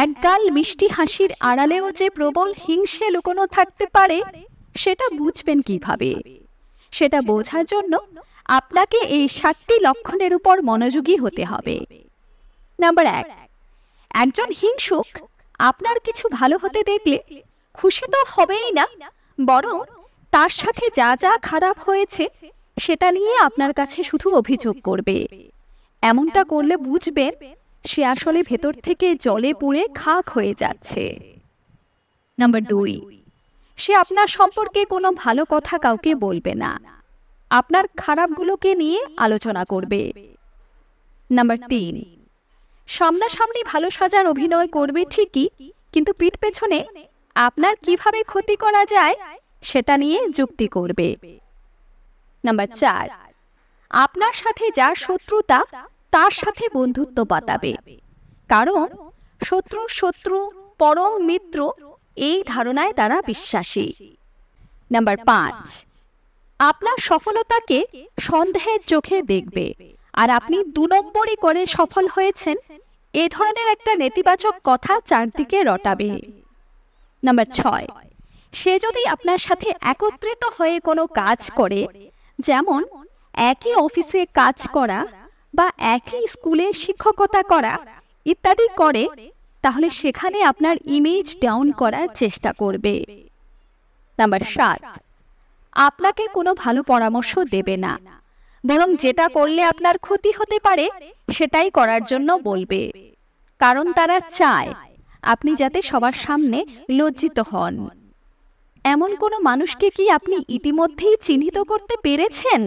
একগাল মিষ্টি হাসির আড়ালেও যে প্রবল হিংসে লুকোনো থাকতে পারে, সেটা বুঝবেন কিভাবে? সেটা বোঝার জন্য আপনাকে এই 7টি লক্ষণের উপর মনোযোগী হতে হবে। নাম্বার 1, একজন হিংসুক আপনার কিছু ভালো হতে দেখলে খুশি তো হবেই না, বরং তার সাথে যা যা খারাপ হয়েছে সেটা নিয়ে আপনার কাছে শুধু অভিযোগ করবে। এমনটা করলে বুঝবেন সে আসলে ভেতর থেকে জ্বলে পুড়ে খাক হয়ে যাচ্ছে। নাম্বার 2, সে আপনার সম্পর্কে কোনো ভালো কথা কাউকে বলবে না, আপনার খারাপগুলোকে নিয়ে আলোচনা করবে। নাম্বার 3, সামনাসামনি ভালো সাজার অভিনয় করবে ঠিকই, কিন্তু পিঠ পেছনে আপনার কিভাবে ক্ষতি করা যায় সেটা নিয়ে যুক্তি করবে। নাম্বার 4, আপনার সাথে যার শত্রুতা তার সাথে বন্ধুত্ব পাতাবে, কারণ শত্রুর শত্রু পরম মিত্র এই ধারণায় তারা বিশ্বাসী। নাম্বার 5, আপনার সফলতাকে সন্দেহের চোখে দেখবে, আর আপনি 2 নম্বরই করে সফল হয়েছেন এ ধরনের একটা নেতিবাচক কথা চারদিকে রটাবে। নাম্বার 6, সে যদি আপনার সাথে একত্রিত হয়ে কোনো কাজ করে, যেমন একই অফিসে কাজ করা বা একই স্কুলে শিক্ষকতা করা ইত্যাদি করে, তাহলে সেখানে আপনার ইমেজ ডাউন করার চেষ্টা করবে। নাম্বার 7, আপনাকে কোনো ভালো পরামর্শ দেবে না, বরং যেটা করলে আপনার ক্ষতি হতে পারে সেটাই করার জন্য বলবে, কারণ তারা চায় আপনি যাতে সবার সামনে লজ্জিত হন। এমন কোনো মানুষকে কি আপনি ইতিমধ্যেই চিহ্নিত করতে পেরেছেন?